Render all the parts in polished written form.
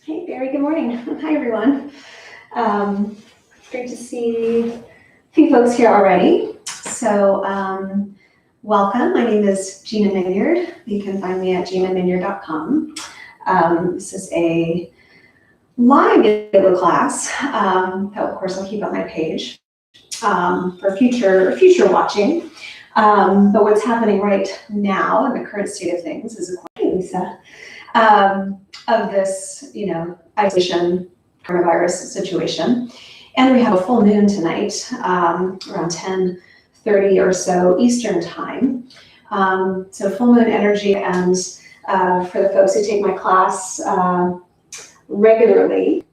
Hey, Barry, good morning. Hi, everyone. Great to see a few folks here already. So, welcome. My name is Gina Minyard. You can find me at ginaminyard.com. This is a live yoga class that, of course, I'll keep on my page for future watching. But what's happening right now in the current state of things is, according to Lisa, of this, isolation coronavirus situation. And we have a full moon tonight, around 10:30 or so Eastern time. So full moon energy, and for the folks who take my class regularly,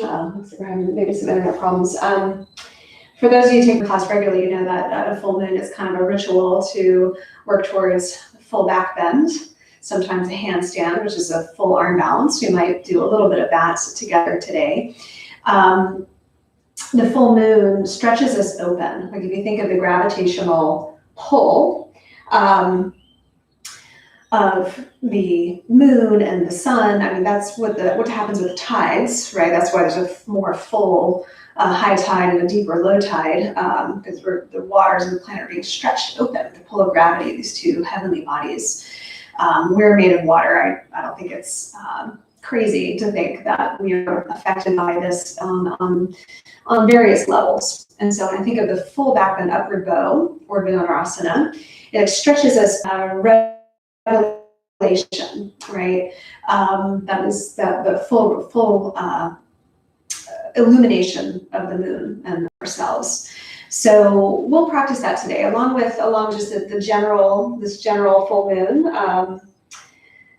we're having maybe some internet problems. For those of you who take the class regularly, you know that a full moon is kind of a ritual to work towards full back bend. Sometimes a handstand, which is a full arm balance. We might do a little bit of that together today. The full moon stretches us open. Like if you think of the gravitational pull of the moon and the sun, I mean, that's what happens with tides, right? That's why there's a more full high tide and a deeper low tide, because the waters of the planet are being stretched open, the pull of gravity, these two heavenly bodies. We're made of water. I don't think it's crazy to think that we are affected by this on various levels. And so when I think of the full back bend upward bow, Urdhva Dhanurasana, it stretches us revelation, right? That is the full illumination of the moon and ourselves. So we'll practice that today, along just this general full moon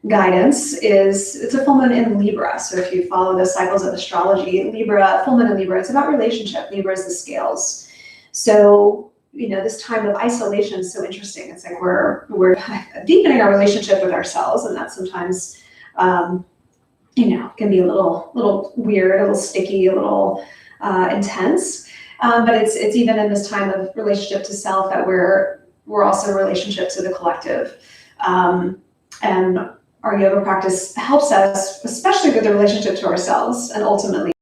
guidance. It's a full moon in Libra. So if you follow the cycles of astrology, full moon in Libra, it's about relationship. Libra is the scales. So this time of isolation is so interesting. It's like we're deepening our relationship with ourselves, and that sometimes can be a little weird, a little sticky, a little intense. But it's even in this time of relationship to self that we're also in relationship to the collective. And our yoga practice helps us, especially with the relationship to ourselves and ultimately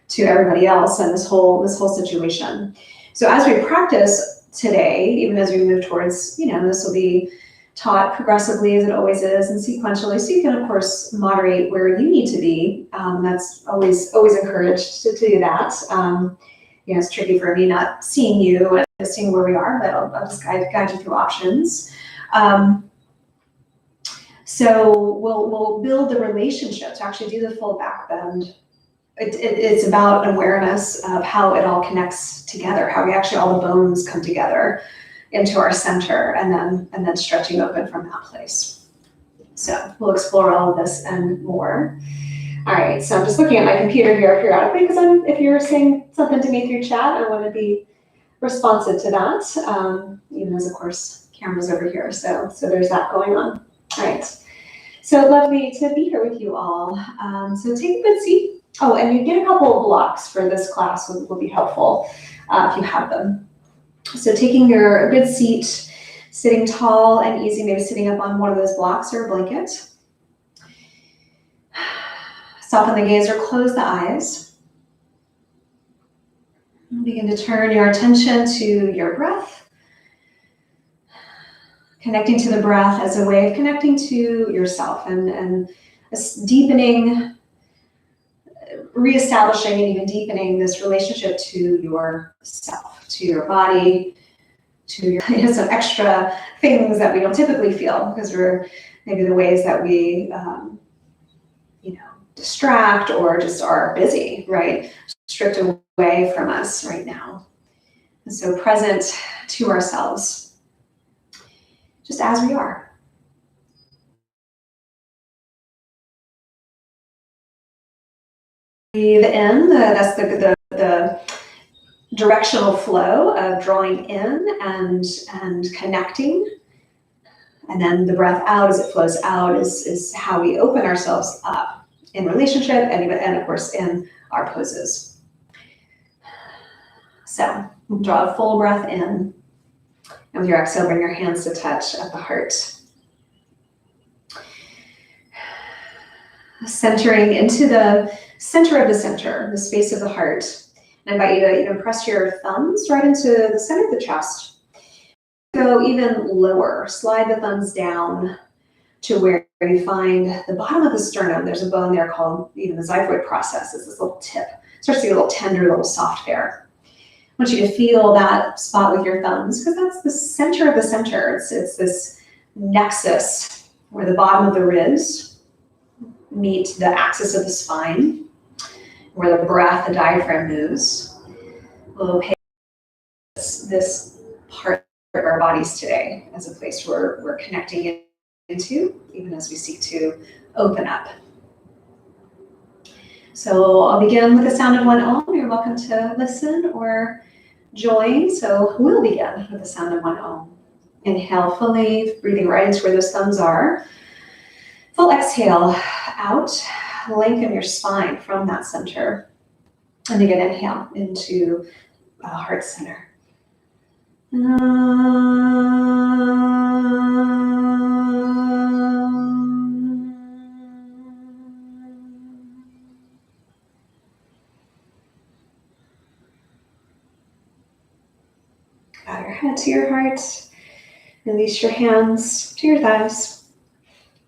to everybody else and this whole situation. So as we practice today, even as we move towards, this will be taught progressively as it always is and sequentially. So you can, of course, moderate where you need to be. That's always encouraged to do that. It's tricky for me not seeing you and seeing where we are, but I'll just guide you through options. So we'll build the relationship to actually do the full back bend. It's about awareness of how it all connects together, how all the bones come together into our center, and then stretching open from that place. So we'll explore all of this and more. All right, so I'm just looking at my computer here periodically because if you're saying something to me through chat, I want to be responsive to that, even as, of course, camera's over here. So there's that going on. All right, so lovely to be here with you all. So take a good seat. Oh, and you get a couple of blocks for this class will be helpful if you have them. So taking your good seat, sitting tall and easy, maybe sitting up on one of those blocks or a blanket. Soften the gaze or close the eyes. Begin to turn your attention to your breath. Connecting to the breath as a way of connecting to yourself and deepening, reestablishing and even deepening this relationship to yourself, to your body, to your some extra things that we don't typically feel because we're maybe the ways that we distract or just are busy, right? Stripped away from us right now. And so present to ourselves, just as we are. Breathe in, that's the directional flow of drawing in and connecting. And then the breath out as it flows out is how we open ourselves up in relationship and of course in our poses. So draw a full breath in, and with your exhale, bring your hands to touch at the heart. centering into the center of the center, the space of the heart. I invite you to even press your thumbs right into the center of the chest. Go even lower, slide the thumbs down to where you find the bottom of the sternum. There's a bone there called even the xiphoid process. It's this little tip. It starts to get a little tender, a little soft there. I want you to feel that spot with your thumbs, because that's the center of the center. It's this nexus where the bottom of the ribs meet the axis of the spine, where the breath, the diaphragm moves. We'll pay this part of our bodies today as a place where we're connecting into, even as we seek to open up. So I'll begin with the sound of one Om. You're welcome to listen or join. So we'll begin with the sound of one Om. Inhale fully, breathing right into where those thumbs are. Full exhale out, lengthen your spine from that center. And again, inhale into heart center. Bow your head to your heart. Release your hands to your thighs.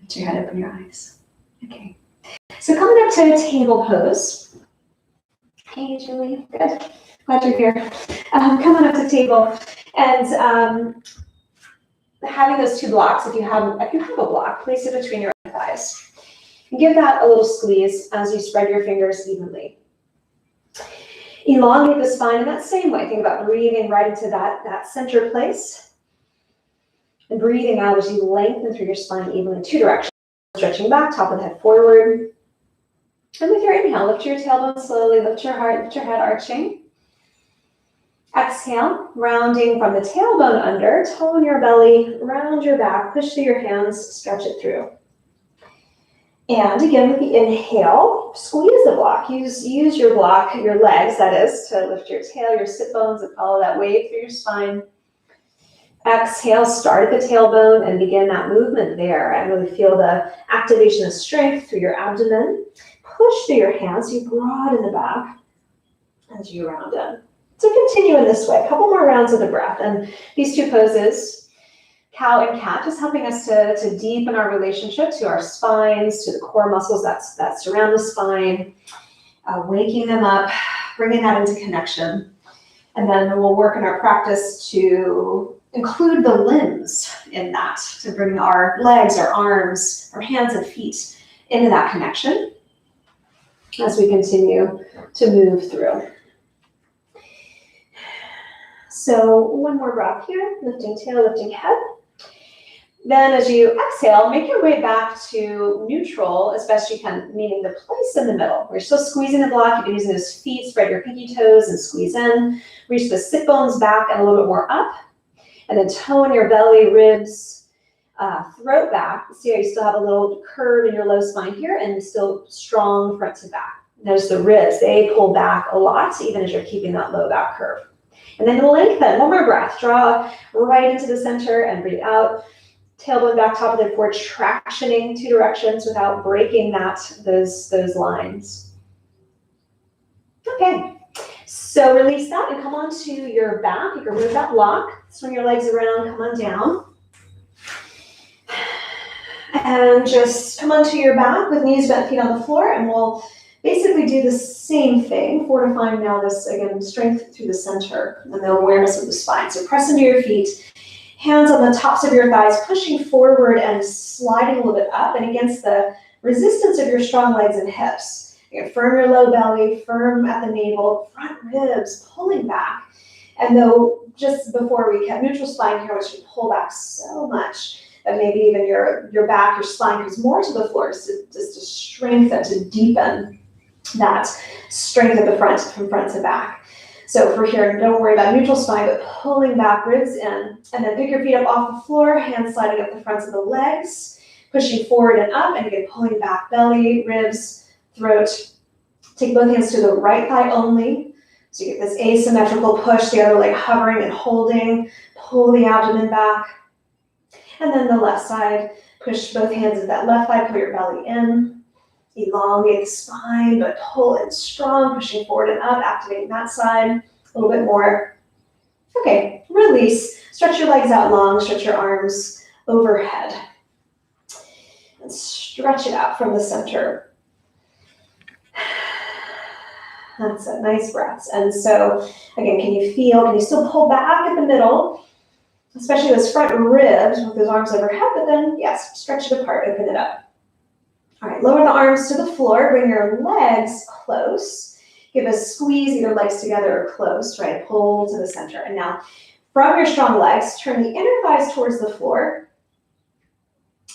Lift your head, open your eyes. Okay. So coming up to table pose. Hey, Julie. Good. Glad you're here. Coming up to table and having those two blocks. If you have a block, place it between your thighs. And give that a little squeeze as you spread your fingers evenly. Elongate the spine in that same way. Think about breathing right into that center place. And breathing out as you lengthen through your spine evenly in two directions. Stretching back, top of the head forward. And with your inhale, lift your tailbone slowly, lift your heart, lift your head arching. Exhale, rounding from the tailbone under, tone your belly, round your back, push through your hands, stretch it through. And again, with the inhale, squeeze the block. Use your block, your legs, that is, to lift your tail, your sit bones, and follow that wave through your spine. Exhale, start at the tailbone and begin that movement there. And really feel the activation of strength through your abdomen. Push through your hands, you broaden the back as you round in. So continue in this way, a couple more rounds of the breath. And these two poses, cow and cat, just helping us to deepen our relationship to our spines, to the core muscles that surround the spine, waking them up, bringing that into connection. And then we'll work in our practice to include the limbs in that, to bring our legs, our arms, our hands and feet into that connection as we continue to move through. So one more breath here, lifting tail, lifting head. Then as you exhale, make your way back to neutral as best you can, meaning the place in the middle. We're still squeezing the block. You can use those feet, spread your pinky toes and squeeze in. Reach the sit bones back and a little bit more up. And then tone your belly, ribs, throat back. See how you still have a little curve in your low spine here and still strong front to back. Notice the ribs, they pull back a lot, even as you're keeping that low back curve. And then lengthen, one more breath. Draw right into the center and breathe out. Tailbone back, top of the head forward, tractioning two directions without breaking those lines. Okay, so release that and come onto your back. You can remove that block, swing your legs around, come on down. And just come onto your back with knees bent, feet on the floor, and we'll basically do the same thing, fortifying now this, again, strength through the center and the awareness of the spine. So press into your feet, hands on the tops of your thighs, pushing forward and sliding a little bit up and against the resistance of your strong legs and hips. Again, firm your low belly, firm at the navel, front ribs, pulling back. And though just before we get neutral spine here, which we pull back so much that maybe even your back, your spine comes more to the floor, just to strengthen, to deepen that strength at the front, from front to back. So for here, don't worry about neutral spine, but pulling back, ribs in, and then pick your feet up off the floor, hands sliding up the fronts of the legs, pushing forward and up, and again, pulling back, belly, ribs, throat. Take both hands to the right thigh only, so you get this asymmetrical push, the other leg hovering and holding, pull the abdomen back. And then the left side, push both hands at that left thigh, pull your belly in. Elongate the spine, but pull in strong, pushing forward and up, activating that side a little bit more. Okay, release. Stretch your legs out long, stretch your arms overhead. And stretch it out from the center. That's it, nice breaths. And so, again, can you still pull back at the middle, especially those front ribs with those arms overhead, but then, yes, stretch it apart, open it up. All right, lower the arms to the floor, bring your legs close. Give a squeeze, your legs together or close, right? Pull to the center. And now, from your strong legs, turn the inner thighs towards the floor.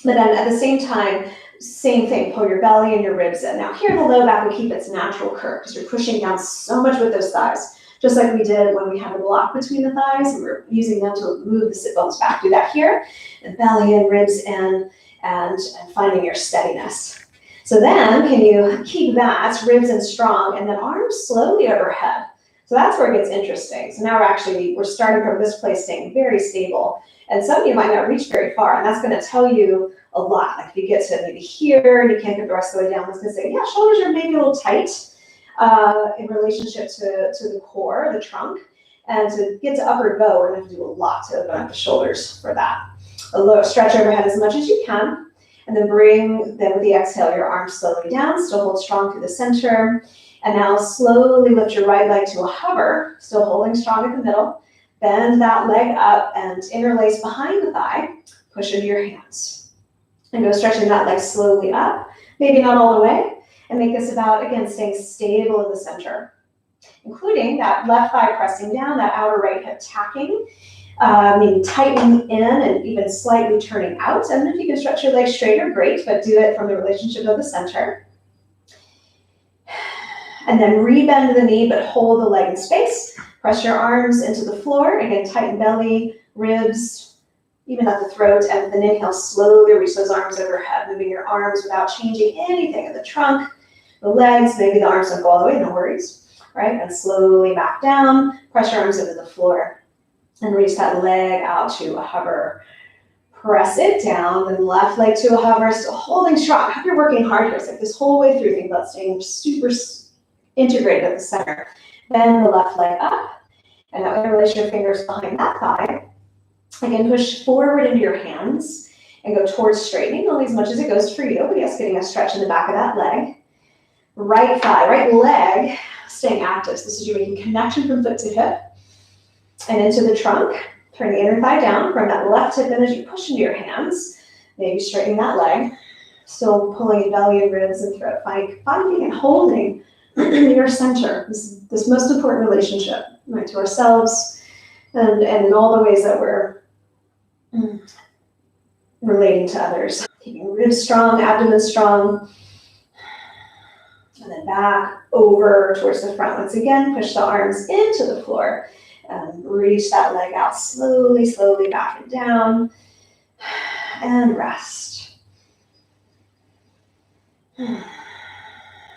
But then at the same time, same thing, pull your belly and your ribs in. Now here the low back will keep its natural curve because you're pushing down so much with those thighs, just like we did when we had the block between the thighs and we're using them to move the sit bones back. Do that here, and belly and ribs in, and finding your steadiness. So then can you keep that, ribs in strong, and then arms slowly overhead. So that's where it gets interesting. So now we're starting from this place, staying very stable. And some of you might not reach very far, and that's going to tell you a lot. Like if you get to maybe here and you can't get the rest of the way down, it's going to say, yeah, shoulders are maybe a little tight in relationship to the core, the trunk. And to get to upward bow, we're going to have to do a lot to open up the shoulders for that. A low stretch overhead as much as you can. And then with the exhale, your arms slowly down, still hold strong through the center. And now slowly lift your right leg to a hover, still holding strong at the middle. Bend that leg up and interlace behind the thigh. Push into your hands. And go stretching that leg slowly up, maybe not all the way. And make this about, again, staying stable in the center. Including that left thigh pressing down, that outer right hip tacking. Maybe tightening in and even slightly turning out. And if you can stretch your legs straighter, great, but do it from the relationship of the center. And then rebend the knee, but hold the leg in space. Press your arms into the floor. Again, tighten belly, ribs, even at the throat. And then inhale, slowly reach those arms overhead, moving your arms without changing anything in the trunk, the legs. Maybe the arms don't go all the way, no worries. Right, and slowly back down. Press your arms into the floor. And reach that leg out to a hover. Press it down, then left leg to a hover, still holding strong. I hope you're working hard here. It's like this whole way through, think about staying super integrated at the center. Bend the left leg up, and now interlace your fingers behind that thigh. Again, push forward into your hands and go towards straightening, only as much as it goes for you, but yes, getting a stretch in the back of that leg. Right thigh, right leg, staying active. So this is you making connection from foot to hip. And into the trunk, turn the inner thigh down, bring that left hip in as you push into your hands, maybe straightening that leg, still pulling in belly and ribs and throat, finding and holding your center, this most important relationship, right, to ourselves and in all the ways that we're relating to others. Keeping ribs strong, abdomen strong, and then back over towards the front. Once again, push the arms into the floor. Reach that leg out slowly, slowly back and down, and rest.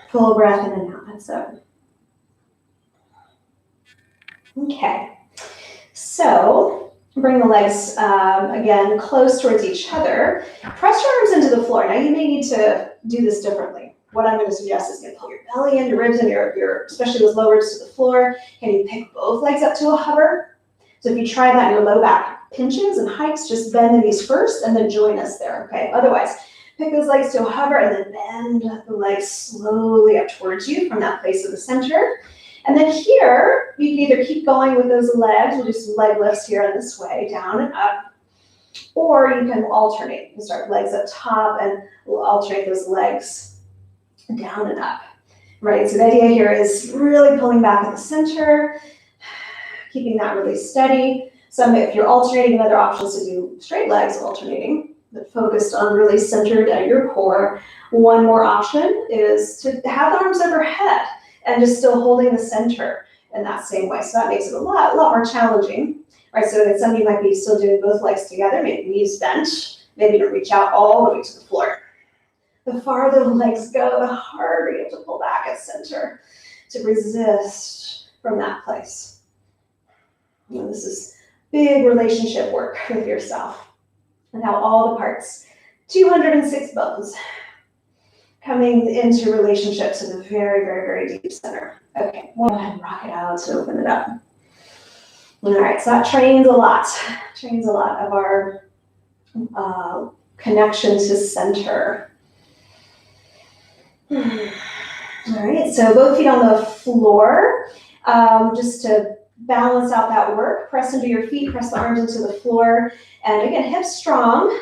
Full breath in and out, that's it. Okay, so bring the legs, again, close towards each other. Press your arms into the floor. Now you may need to do this differently. What I'm going to suggest is pull your belly in, your ribs and your especially those low ribs to the floor. Can you pick both legs up to a hover? So if you try that, your low back pinches and hikes, just bend the knees first and then join us there, okay? Otherwise, pick those legs to a hover and then bend the legs slowly up towards you from that place of the center. And then here, you can either keep going with those legs, we'll do some leg lifts here in this way, down and up, or you can alternate. You can start legs up top and we'll alternate those legs down and up, right? So the idea here is really pulling back at the center, keeping that really steady. So if you're alternating, other options to do straight legs alternating, but focused on really centered at your core. One more option is to have the arms overhead and just still holding the center in that same way. So that makes it a lot more challenging, right? So that some of you might be still doing both legs together, maybe knees bent, maybe to reach out all the way to the floor. The farther the legs go, the harder you have to pull back at center to resist from that place. And this is big relationship work with yourself. And now all the parts, 206 bones. Coming into relationships in the very, very, very deep center. Okay, we'll go ahead and rock it out to open it up. All right, so that trains a lot of our connection to center. All right, so both feet on the floor, just to balance out that work. Press into your feet, press the arms into the floor, and again, hips strong.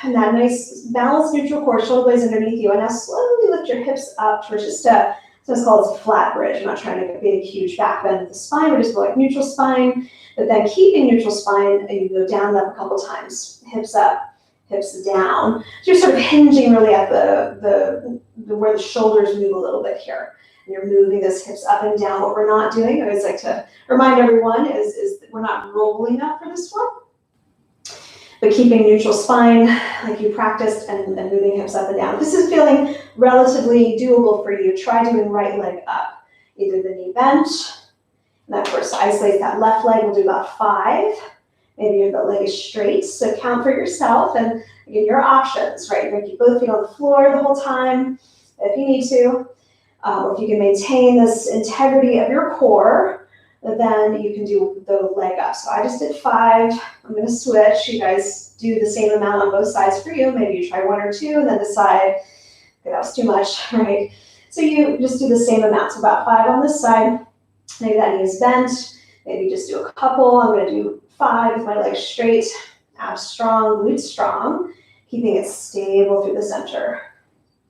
And that nice balanced neutral core, shoulder blades underneath you. And now slowly lift your hips up towards just a, so it's called a flat bridge. I'm not trying to be a huge back bend with the spine. We're just going like neutral spine, but then keeping neutral spine, and you go down that a couple times. Hips up, hips down. So you're sort of hinging really at the where the shoulders move a little bit here. And you're moving those hips up and down. What we're not doing, I always like to remind everyone, is that we're not rolling up for this one. But keeping neutral spine like you practiced and moving hips up and down. If this is feeling relatively doable for you, try doing right leg up. Either the knee bent, and that first isolate that left leg, we'll do about 5. Maybe the leg is straight, so count for yourself. And again, your options, right? You're gonna keep both feet on the floor the whole time if you need to. Or if you can maintain this integrity of your core, then you can do the leg up. So I just did 5. I'm going to switch. You guys do the same amount on both sides for you. Maybe you try 1 or 2 and then decide, okay, that was too much, right? So you just do the same amount. So about 5 on this side. Maybe that knee is bent. Maybe just do a couple. I'm going to do 5 with my legs straight, abs strong, glutes strong, keeping it stable through the center.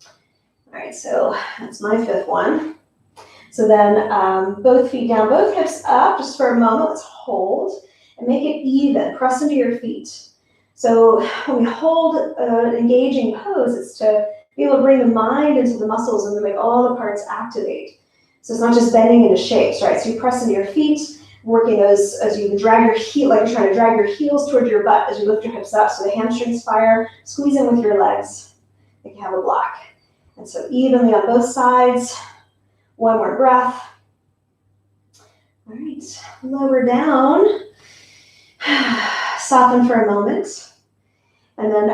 All right, so that's my 5th one. So then both feet down, both hips up, just for a moment, let's hold and make it even, press into your feet. So when we hold an engaging pose, it's to be able to bring the mind into the muscles and to make all the parts activate. So it's not just bending into shapes, right? So you press into your feet, working those as you drag your heel, like you're trying to drag your heels towards your butt as you lift your hips up. So the hamstrings fire, squeeze in with your legs, like you have a block. And so evenly on both sides. 1 more breath. All right, lower down. Soften for a moment. And then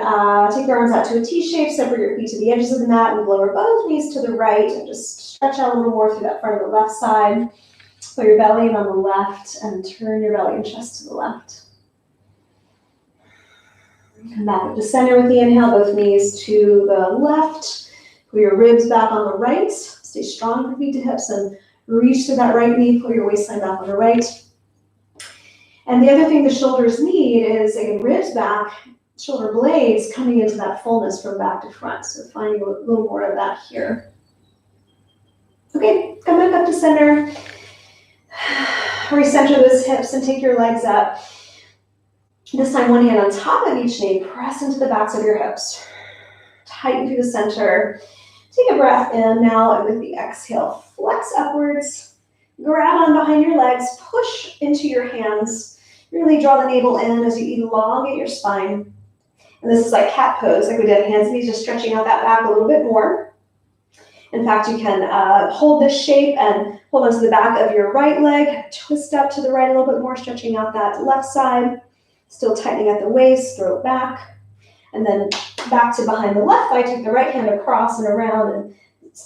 take your arms out to a T shape, separate your feet to the edges of the mat, and lower both knees to the right, and just stretch out a little more through that front of the left side. Put your belly in on the left, and turn your belly and chest to the left. Come back up to center with the inhale, both knees to the left. Put your ribs back on the right. Stay strong from feet to hips and reach to that right knee, pull your waistline back on the right. And the other thing the shoulders need is, again, ribs back, shoulder blades coming into that fullness from back to front. So finding a little more of that here. Okay, come back up to center. Recenter those hips and take your legs up. This time, one hand on top of each knee, press into the backs of your hips. Tighten through the center. Take a breath in now, and with the exhale, flex upwards, grab on behind your legs, push into your hands, really draw the navel in as you elongate your spine. And this is like cat pose, like we did, hands and knees, just stretching out that back a little bit more. In fact, you can hold this shape and hold onto the back of your right leg, twist up to the right a little bit more, stretching out that left side, still tightening at the waist, throw it back. And then back to behind the left thigh, take the right hand across and around and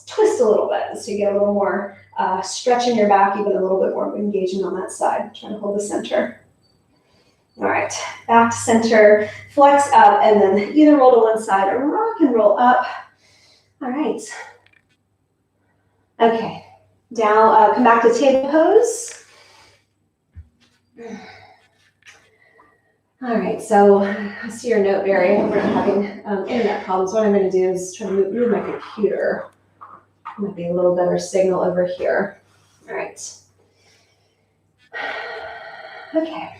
twist a little bit. So you get a little more stretch in your back, even a little bit more engaging on that side. Trying to hold the center. All right, back to center, flex up, and then either roll to one side or rock and roll up. All right. Okay, down, come back to table pose. All right, so I see your note, Barry. We're not having internet problems. What I'm going to do is try to move my computer. Might be a little better signal over here. All right. Okay.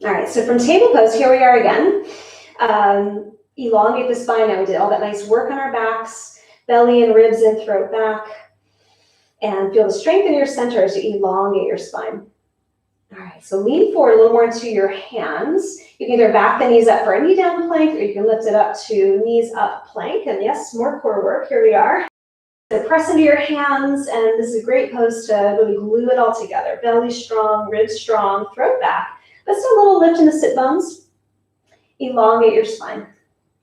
All right, so from table pose, here we are again. Elongate the spine. Now we did all that nice work on our backs, belly and ribs in, throat back. And feel the strength in your center as you elongate your spine. All right, so lean forward a little more into your hands. You can either back the knees up for a knee down plank, or you can lift it up to knees up plank. And yes, more core work, here we are. So press into your hands, and this is a great pose to really glue it all together. Belly strong, ribs strong, throat back. but still a little lift in the sit bones. Elongate your spine.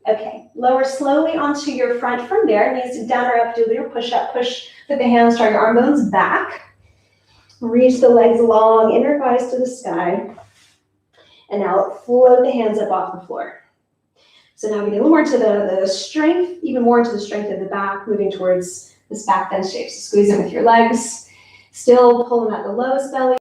Okay, lower slowly onto your front from there. Knees to down or up, do your push-up. Push with the hands, draw your arm bones back. Reach the legs long, inner thighs to the sky. And now float the hands up off the floor. So now we get a little more to the strength, even more into the strength of the back, moving towards this back bend shape. So squeezing with your legs, still pulling at the lowest belly,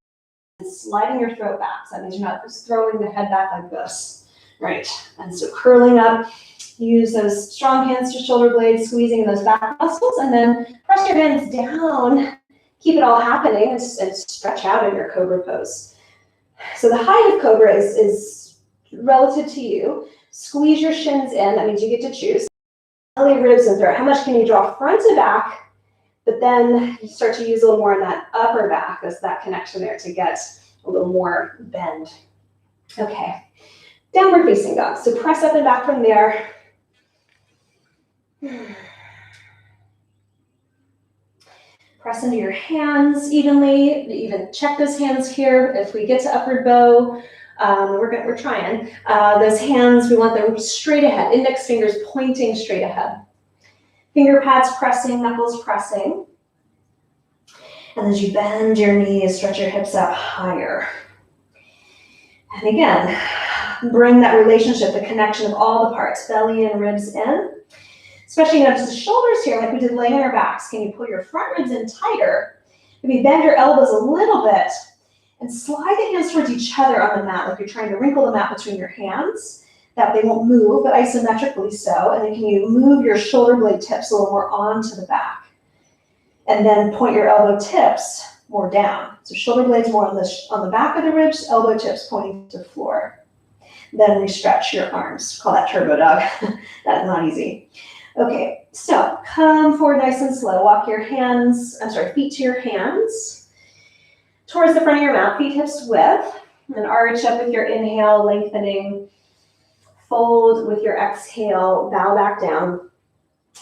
and sliding your throat back. So that means you're not just throwing the head back like this. Right, and so curling up, use those strong hands to shoulder blades, squeezing those back muscles, and then press your hands down. Keep it all happening and stretch out in your cobra pose. So the height of cobra is relative to you. Squeeze your shins in, that means you get to choose. Belly, ribs, and throat. How much can you draw front to back? But then you start to use a little more in that upper back. There's that connection there to get a little more bend. Okay, downward facing dog. So press up and back from there. Press into your hands evenly. Even check those hands here. If we get to upward bow, we're trying. Those hands, we want them straight ahead. Index fingers pointing straight ahead. Finger pads pressing, knuckles pressing. And as you bend your knees, stretch your hips out higher. And again, bring that relationship, the connection of all the parts, belly and ribs in. Stretching up to the shoulders here, like we did laying on our backs. Can you pull your front ribs in tighter? Maybe bend your elbows a little bit and slide the hands towards each other on the mat, like you're trying to wrinkle the mat between your hands, that they won't move, but isometrically so. And then can you move your shoulder blade tips a little more onto the back? And then point your elbow tips more down. So shoulder blades more on the back of the ribs, elbow tips pointing to the floor. Then we stretch your arms. Call that turbo dog. That's not easy. Okay, so come forward nice and slow. Walk your feet to your hands. Towards the front of your mat, feet hips width. And arch up with your inhale, lengthening. Fold with your exhale, bow back down.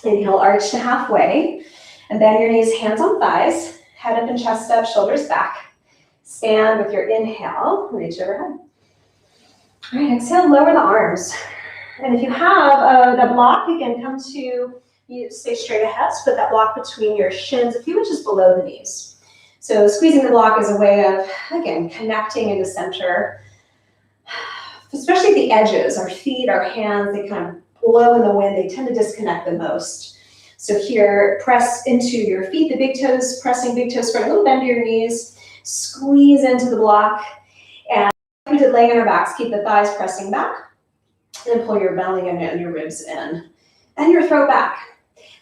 Inhale, arch to halfway. And bend your knees, hands on thighs. Head up and chest up, shoulders back. Stand with your inhale, reach overhead. All right, exhale, lower the arms. And if you have the block, again, you stay straight ahead. So put that block between your shins, a few inches below the knees. So squeezing the block is a way of, again, connecting into center. Especially the edges, our feet, our hands, they kind of blow in the wind. They tend to disconnect the most. So here, press into your feet, the big toes, pressing big toes, spread a little bend to your knees, squeeze into the block. And we did laying on our backs, keep the thighs pressing back. And pull your belly and your ribs in. And your throat back.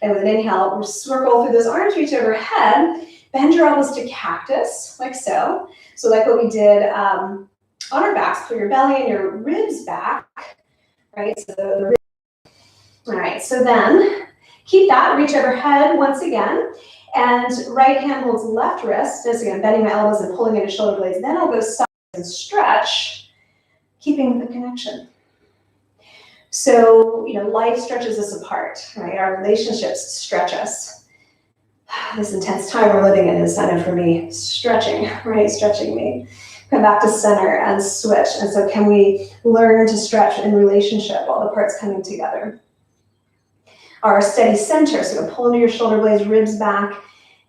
And with an inhale, we'll circle through those arms, reach overhead. Bend your elbows to cactus, like so. So like what we did on our backs, pull your belly and your ribs back. Right, so the ribs. All right, so then keep that, reach overhead once again. And right hand holds left wrist. Just again, bending my elbows and pulling into shoulder blades. Then I'll go side and stretch, keeping the connection. So, life stretches us apart, right? Our relationships stretch us. This intense time we're living in is center for me, stretching, right? Stretching me. Come back to center and switch. And so can we learn to stretch in relationship, all the parts coming together? Our steady center, so pull into your shoulder blades, ribs back,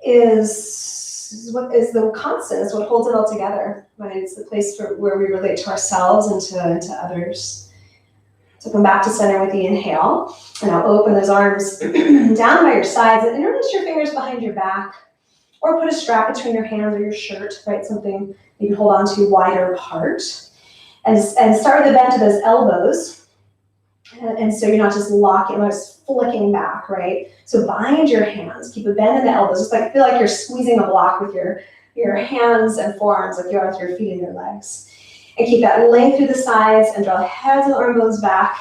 is what is the constant, is what holds it all together, right? It's the place where we relate to ourselves and to others. So come back to center with the inhale, and now open those arms down by your sides and interlace your fingers behind your back, or put a strap between your hands or your shirt, right? Something you can hold on to wider apart. And start with the bend to those elbows. And so you're not just locking, you're not just flicking back, right? So bind your hands, keep a bend in the elbows, just like feel like you're squeezing a block with your hands and forearms like you are with your feet and your legs. And keep that length through the sides and draw heads and arm bones back,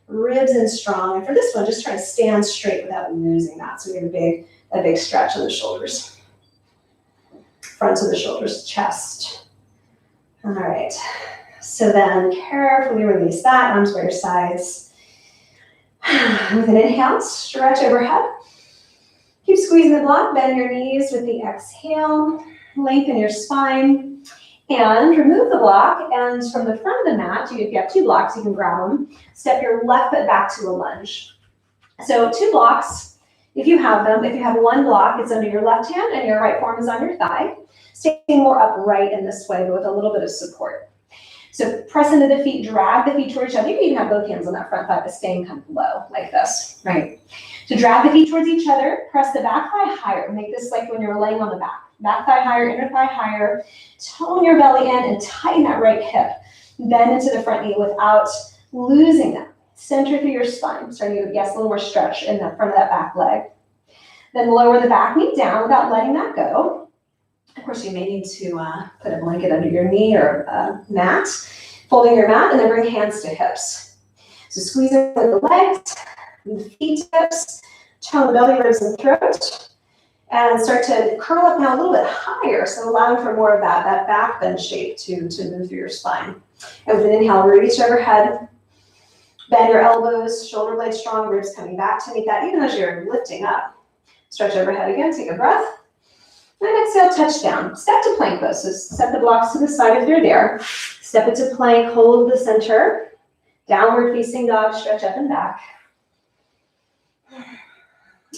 ribs in strong. And for this one, just try to stand straight without losing that. So we have a big stretch on the shoulders. Fronts of the shoulders, chest. All right. So then carefully release that, arms by your sides. With an inhale, stretch overhead. Keep squeezing the block, bend your knees with the exhale. Lengthen your spine. And remove the block, and from the front of the mat, if you have 2 blocks, you can grab them. Step your left foot back to a lunge. So 2 blocks, if you have them. If you have 1 block, it's under your left hand and your right forearm is on your thigh. Staying more upright in this way, but with a little bit of support. So press into the feet, drag the feet towards each other. You can even have both hands on that front thigh, but staying kind of low, like this, right? To drag the feet towards each other, press the back thigh higher. Make this like when you're laying on the back. Back thigh higher, inner thigh higher. Tone your belly in and tighten that right hip. Bend into the front knee without losing that. Center through your spine. Starting to, yes, a little more stretch in the front of that back leg. Then lower the back knee down without letting that go. Of course, you may need to put a blanket under your knee or a mat. Folding your mat and then bring hands to hips. So squeeze in the legs, the feet tips, tone the belly, ribs, and throat. And start to curl up now a little bit higher, so allowing for more of that back bend shape to move through your spine. And with an inhale, reach overhead. Bend your elbows, shoulder blades strong, ribs coming back to meet that, even as you're lifting up. Stretch overhead again, take a breath. And exhale, touch down. Step to plank pose. So set the blocks to the side if you're there. Step into plank, hold the center. Downward facing dog, stretch up and back.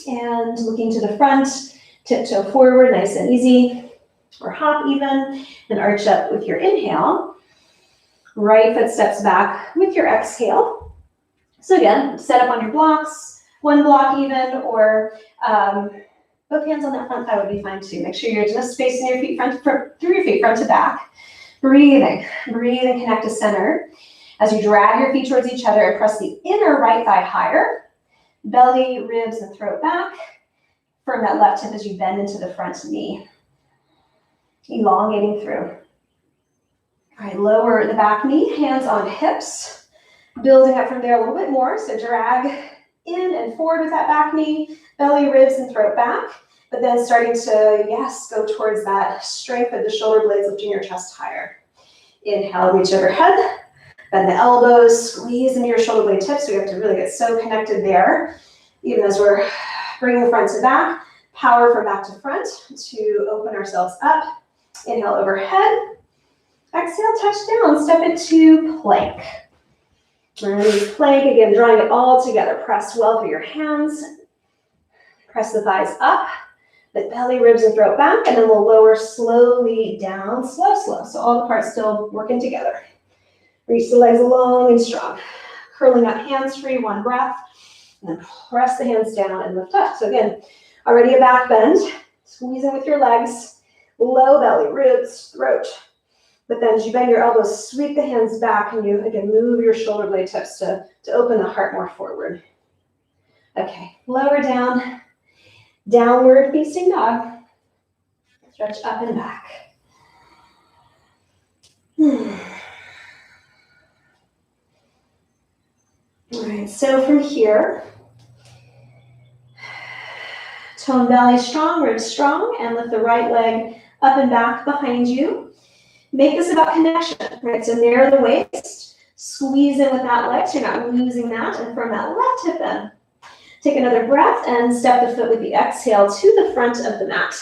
And looking to the front, tiptoe forward, nice and easy. Or hop even, and arch up with your inhale. Right foot steps back with your exhale. So again, set up on your blocks, 1 block even, or both hands on that front thigh would be fine too. Make sure you're just spacing your feet through your feet, front to back. Breathing, connect to center. As you drag your feet towards each other, press the inner right thigh higher. Belly, ribs, and throat back. Firm that left hip as you bend into the front knee. Elongating through. All right, lower the back knee, hands on hips. Building up from there a little bit more, so drag in and forward with that back knee, belly, ribs, and throat back. But then starting to, yes, go towards that strength of the shoulder blades, lifting your chest higher. Inhale, reach overhead. Bend the elbows, squeeze into your shoulder blade tips. So we have to really get so connected there. Even as we're bringing the front to back, power from back to front to open ourselves up. Inhale overhead. Exhale, touch down. Step into plank. And plank, again, drawing it all together. Press well through your hands. Press the thighs up. The belly, ribs, and throat back. And then we'll lower slowly down, slow. So all the parts still working together. Reach the legs long and strong. Curling up, hands free, 1 breath. And then press the hands down and lift up. So again, already a back bend. Squeezing with your legs. Low belly, ribs, throat. But then as you bend your elbows, sweep the hands back, and you, again, move your shoulder blade tips to open the heart more forward. Okay, lower down, downward facing dog. Stretch up and back. All right, so from here, tone belly strong, ribs strong, and lift the right leg up and back behind you. Make this about connection, right? So narrow the waist, squeeze in with that leg so you're not losing that, and from that left hip in. Take another breath and step the foot with the exhale to the front of the mat.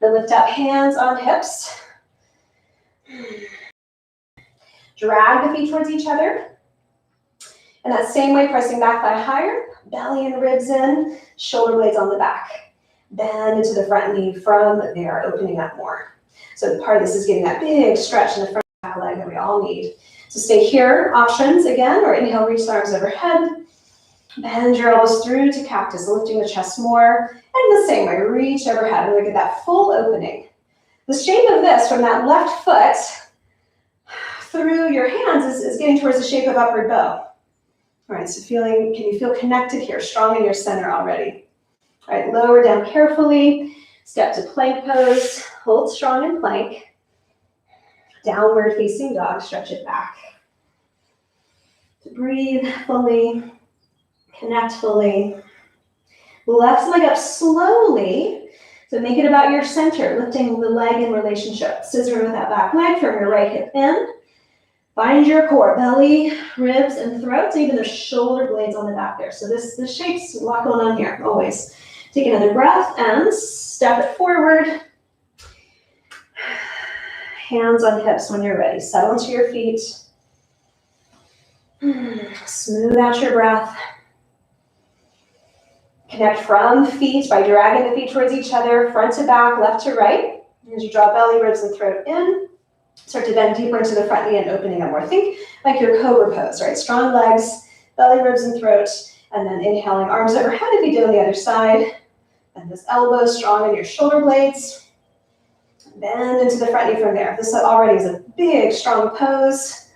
Then lift up, hands on hips. Drag the feet towards each other. And that same way, pressing back thigh higher, belly and ribs in, shoulder blades on the back. Bend into the front knee from there, opening up more. So part of this is getting that big stretch in the front back leg that we all need. So stay here, options again, or inhale, reach the arms overhead. Bend your elbows through to cactus, lifting the chest more. And the same way, reach overhead, and look at that full opening. The shape of this from that left foot through your hands is getting towards the shape of upward bow. All right, so can you feel connected here, strong in your center already? All right, lower down carefully, step to plank pose, hold strong in plank. Downward facing dog, stretch it back. To breathe fully, connect fully. Left leg up slowly, so make it about your center, lifting the leg in relationship. Scissor with that back leg from your right hip in. Find your core, belly, ribs, and throat, so even the shoulder blades on the back there. So this shape's a lot going on here, always. Take another breath and step it forward. Hands on hips when you're ready. Settle into your feet. Smooth out your breath. Connect from feet by dragging the feet towards each other, front to back, left to right. As you draw belly, ribs, and throat in, start to bend deeper into the front knee and opening up more. Think like your cobra pose, right? Strong legs, belly, ribs, and throat, and then inhaling, arms overhead if you did on the other side. Bend those elbows, strong in your shoulder blades. Bend into the front knee from there. This already is a big, strong pose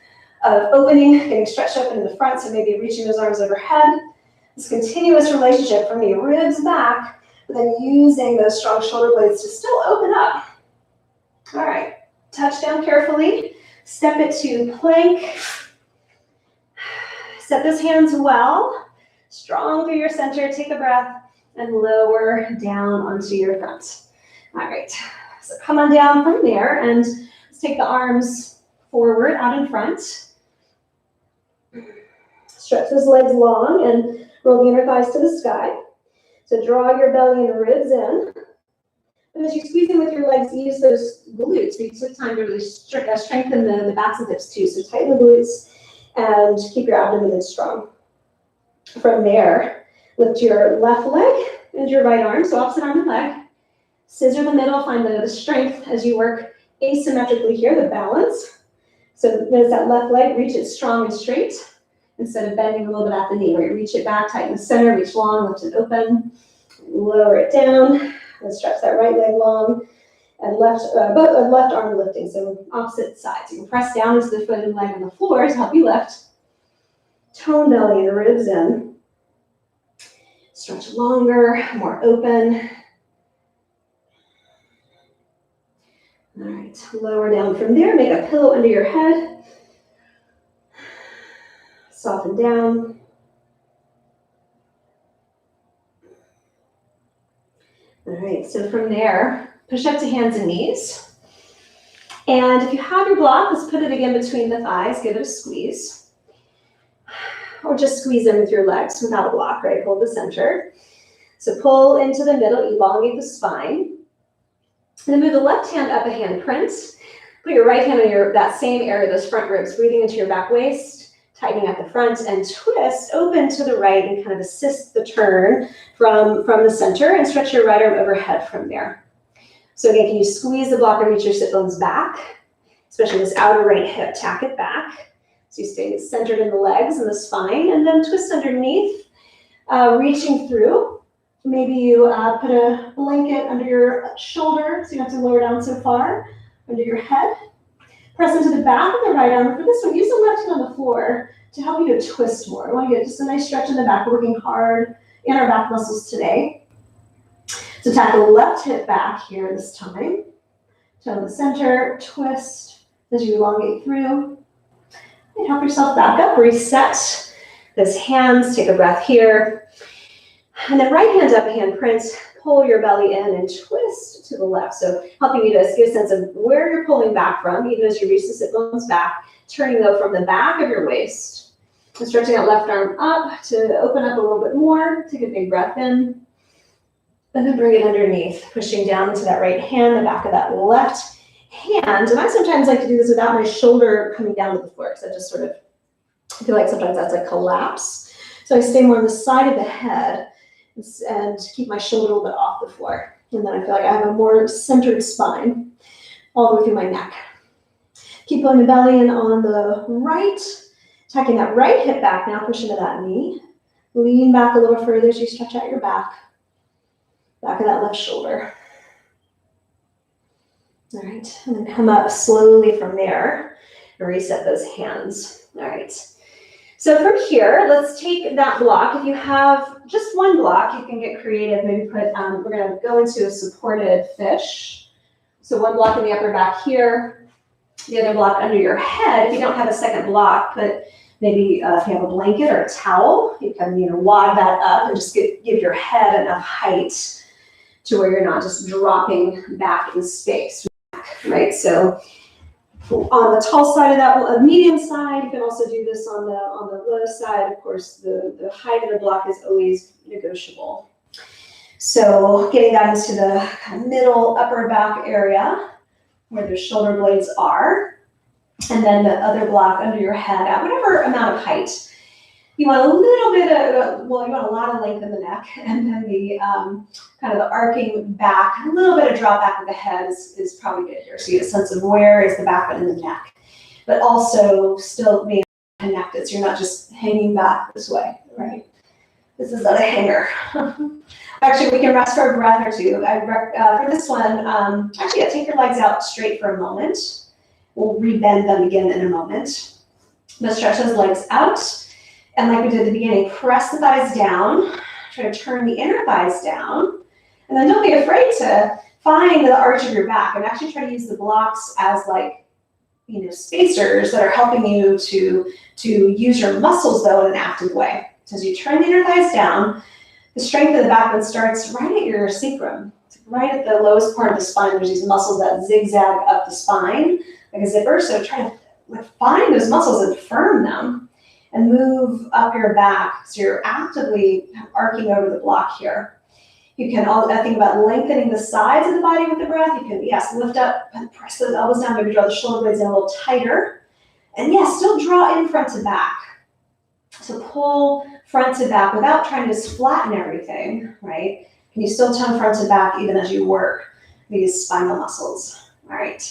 of opening, getting stretched open in the front, so maybe reaching those arms overhead. This continuous relationship from the ribs back, but then using those strong shoulder blades to still open up. All right, touch down carefully. Step it to plank. Set those hands well. Strong through your center. Take a breath and lower down onto your front. All right, so come on down from there and let's take the arms forward out in front. Stretch those legs long and roll the inner thighs to the sky. So draw your belly and ribs in. And as you squeeze in with your legs, use those glutes. We took time to really strengthen the backs and hips too. So tighten the glutes and keep your abdomen strong. From there, lift your left leg and your right arm, so opposite arm and leg. Scissor the middle, find the strength as you work asymmetrically here, the balance. So notice that left leg, reach it strong and straight instead of bending a little bit at the knee, where you reach it back, tighten the center, reach long, lift it open, lower it down, and stretch that right leg long, and left arm lifting, so opposite sides. You can press down into the foot and leg on the floor to help you lift. Tone belly and ribs in. Stretch longer, more open. All right, lower down from there, make a pillow under your head. Soften down. All right, so from there, push up to hands and knees. And if you have your block, let's put it again between the thighs, give it a squeeze. Or just squeeze in with your legs without a block, right? Hold the center. So pull into the middle, elongate the spine. And then move the left hand up a hand print. Put your right hand on that same area, those front ribs, breathing into your back waist, tightening at the front, and twist open to the right and kind of assist the turn from the center and stretch your right arm overhead from there. So again, can you squeeze the block and reach your sit bones back, especially this outer right hip, tack it back. So you stay centered in the legs and the spine, and then twist underneath, reaching through. Maybe you put a blanket under your shoulder so you don't have to lower down so far, under your head. Press into the back of the right arm. For this one, use the left hand on the floor to help you to twist more. I want to get just a nice stretch in the back. We're working hard in our back muscles today. So tap the left hip back here this time. Toe the center, twist as you elongate through. And help yourself back up, reset those hands, take a breath here. And then right hand up, hand print, pull your belly in and twist to the left. So helping you to get a sense of where you're pulling back from, even as you reach the sit bones back, turning though from the back of your waist. And stretching that left arm up to open up a little bit more. Take a big breath in. And then bring it underneath, pushing down into that right hand, the back of that left hand. And I sometimes like to do this without my shoulder coming down to the floor, because I just sort of feel like sometimes that's a collapse. So I stay more on the side of the head and keep my shoulder a little bit off the floor. And then I feel like I have a more centered spine all the way through my neck. Keep pulling the belly in on the right, tucking that right hip back now, push into that knee. Lean back a little further as you stretch out your back of that left shoulder. All right, and then come up slowly from there and reset those hands. All right. So from here, let's take that block. If you have just one block, you can get creative. Maybe put, we're gonna go into a supported fish. So one block in the upper back here, the other block under your head. If you don't have a second block, put maybe if you have a blanket or a towel, you can wad that up and just give your head enough height to where you're not just dropping back in space, right? So on the tall side of that, medium side, you can also do this on the low side. Of course, the height of the block is always negotiable. So getting that into the kind of middle upper back area. where the shoulder blades are, and then the other block under your head at whatever amount of height. You want a little bit of, well, you want a lot of length in the neck, and then the kind of the arcing back, a little bit of drop back of the head is probably good here. So you get a sense of where is the back bend in the neck, but also still being connected. So you're not just hanging back this way, right? This is not a hanger. Actually, we can rest for a breath or two. For this one, actually, take your legs out straight for a moment. We'll rebend them again in a moment. But stretch those legs out. And like we did at the beginning, press the thighs down. Try to turn the inner thighs down. And then don't be afraid to find the arch of your back. And actually try to use the blocks as like, you know, spacers that are helping you to use your muscles, though, in an active way. So as you turn the inner thighs down, the strength of the back bend starts right at your sacrum. Right at the lowest part of the spine. There's these muscles that zigzag up the spine like a zipper. So try to find those muscles and firm them and move up your back. So you're actively arcing over the block here. You can think about lengthening the sides of the body with the breath. You can, yes, lift up and press those elbows down. Maybe draw the shoulder blades in a little tighter. And yes, still draw in front to back. So pull front to back without trying to just flatten everything, right? Can you still tone front to back even as you work these spinal muscles? All right.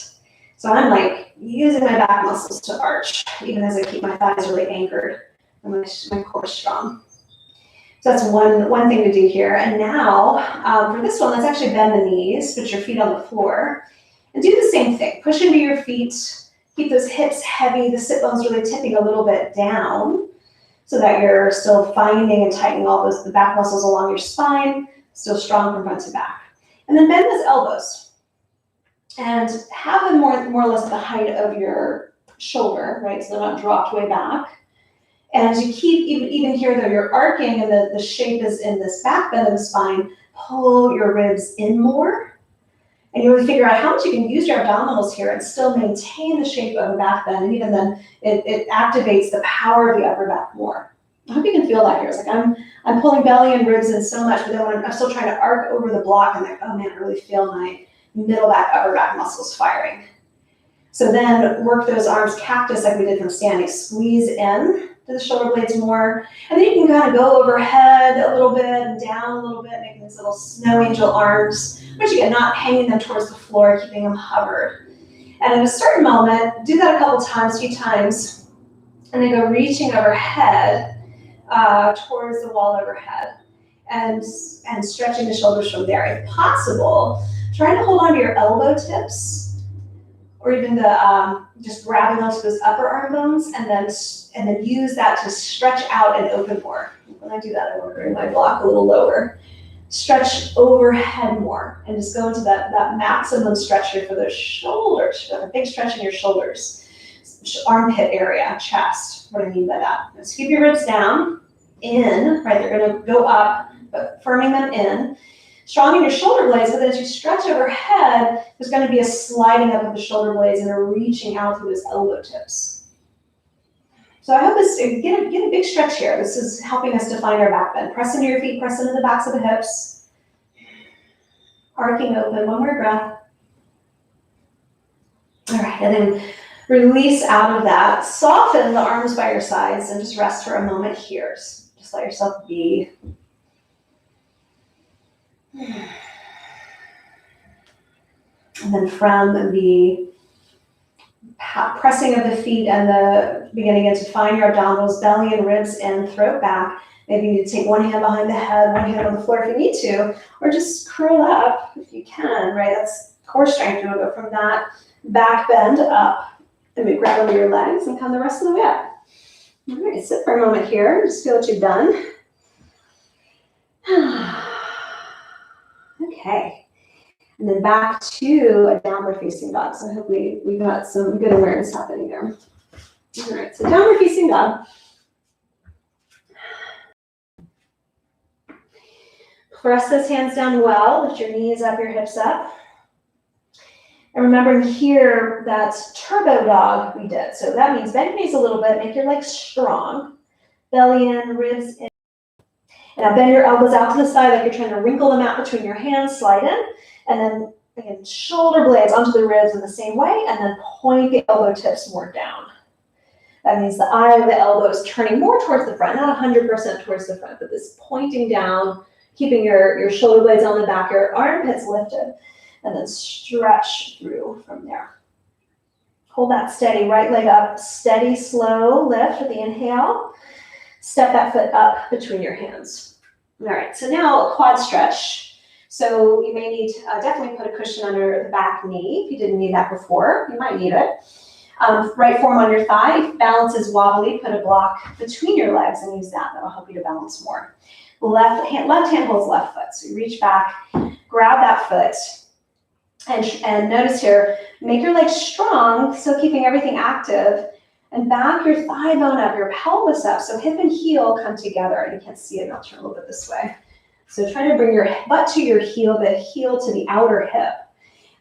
So I'm like using my back muscles to arch, even as I keep my thighs really anchored and my core strong. So that's one thing to do here. And now for this one, let's actually bend the knees, put your feet on the floor, and do the same thing. Push into your feet, keep those hips heavy, the sit bones really tipping a little bit down so that you're still finding and tightening all the back muscles along your spine, still strong from front to back. And then bend those elbows and have them more or less at the height of your shoulder, right? So they're not dropped way back. And as you keep, even here though you're arcing and the shape is in this back bend of the spine, pull your ribs in more. And you really figure out how much you can use your abdominals here and still maintain the shape of a back bend. And even then it activates the power of the upper back more. I hope you can feel that here. It's like I'm pulling belly and ribs in so much, but then when I'm still trying to arc over the block, I'm like, oh man, I really feel my middle back, upper back muscles firing. So then work those arms cactus like we did from standing. Squeeze in to the shoulder blades more. And then you can kind of go overhead a little bit and down a little bit, making these little snow angel arms. But again, not hanging them towards the floor, keeping them hovered. And at a certain moment, do that a few times, and then go reaching overhead towards the wall overhead and stretching the shoulders from there. If possible, try to hold on to your elbow tips or even just grabbing onto those upper arm bones and then use that to stretch out and open more. When I do that, I want to bring my block a little lower. Stretch overhead more and just go into that maximum stretch here for those shoulders. A big stretch in your shoulders, armpit area, chest. What do I mean by that? Let's keep your ribs down, in, right? They're going to go up, but firming them in. Strong in your shoulder blades, but then as you stretch overhead, there's going to be a sliding up of the shoulder blades and a reaching out through those elbow tips. So I hope get a big stretch here. This is helping us define our back bend. Press into your feet, press into the backs of the hips. Arcing open, one more breath. All right, and then release out of that. Soften the arms by your sides and just rest for a moment here. Just let yourself be. And then from the pressing of the feet and the beginning again to find your abdominals, belly and ribs in, throat back. Maybe you need to take one hand behind the head, one hand on the floor if you need to, or just curl up if you can, right? That's core strength. You'll go from that back bend up and maybe grab over your legs and come the rest of the way up. All right, sit for a moment here. Just feel what you've done. Okay. And then back to a downward facing dog. So I hope we got some good awareness happening there. All right, so downward facing dog. Press those hands down well. Lift your knees up, your hips up. And remembering here that turbo dog we did. So that means bend your knees a little bit, make your legs strong. Belly in, ribs in. And now bend your elbows out to the side like you're trying to wrinkle them out between your hands, slide in. And then Again, shoulder blades onto the ribs in the same way, and then point the elbow tips more down. That means the eye of the elbow is turning more towards the front, not 100% towards the front, but this pointing down, keeping your shoulder blades on the back, your armpits lifted, and then stretch through from there. Hold that steady, right leg up, steady, slow lift with the inhale. Step that foot up between your hands. All right, so now a quad stretch. So you may need definitely put a cushion under the back knee. If you didn't need that before, you might need it. Right forearm on your thigh. If balance is wobbly, put a block between your legs and use that. That'll help you to balance more. Left hand holds left foot. So you reach back, grab that foot, and notice here, make your legs strong, still keeping everything active, and back your thigh bone up, your pelvis up, so hip and heel come together. You can't see it, I'll turn a little bit this way. So try to bring your butt to your heel, the heel to the outer hip.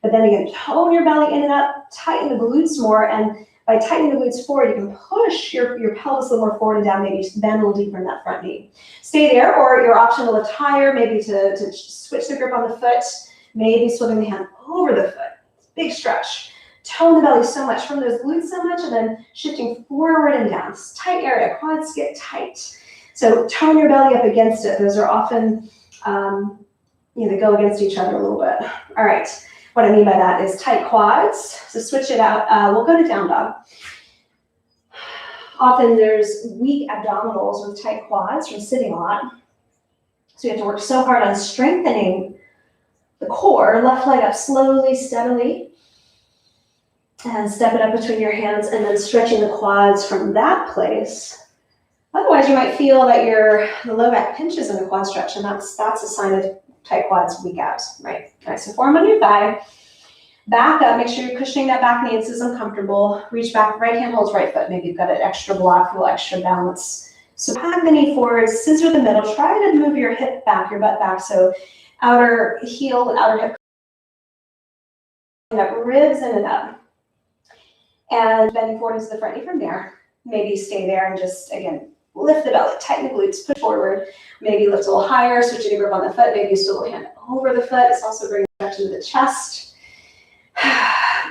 But then again, tone your belly in and up, tighten the glutes more, and by tightening the glutes forward, you can push your pelvis a little more forward and down, maybe bend a little deeper in that front knee. Stay there, or your option to lift higher, maybe to switch the grip on the foot, maybe swimming the hand over the foot. Big stretch. Tone the belly so much from those glutes so much, and then shifting forward and down. This tight area, quads get tight. So tone your belly up against it. Those are often, they go against each other a little bit. All right. What I mean by that is tight quads. So switch it out. We'll go to down dog. Often there's weak abdominals with tight quads from sitting a lot. So you have to work so hard on strengthening the core. Left leg up slowly, steadily. And step it up between your hands, and then stretching the quads from that place. Otherwise, you might feel that the low back pinches in a quad stretch, and that's a sign of tight quads, weak abs, right? All right, so forearm on your thigh. Back up, make sure you're cushioning that back knee. This is uncomfortable. Reach back, right hand holds right foot. Maybe you've got an extra block, a little extra balance. So pack the knee forward, scissor the middle. Try to move your hip back, your butt back. So outer heel, outer hip. Up, ribs in and up. And bending forward into the front knee from there. Maybe stay there and just, again, lift the belly, tighten the glutes, push forward. Maybe lift a little higher, switching your grip on the foot. Maybe you still hand over the foot. It's also bringing it back to the chest.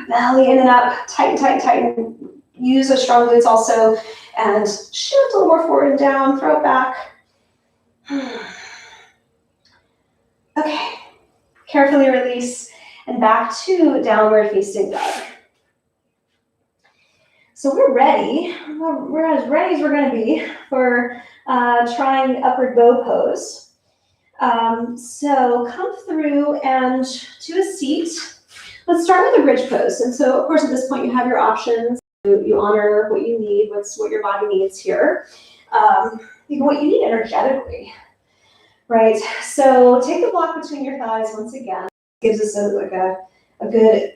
Belly in and up, tighten, tighten, tighten. Use those strong glutes also. And shift a little more forward and down, throw it back. Okay. Carefully release and back to downward facing dog. So we're ready. We're as ready as we're going to be for trying upward bow pose. So come through and to a seat. Let's start with a bridge pose. And so, of course, at this point, you have your options. You honor what you need, what your body needs here, even what you need energetically, right? So take the block between your thighs once again. Gives us a good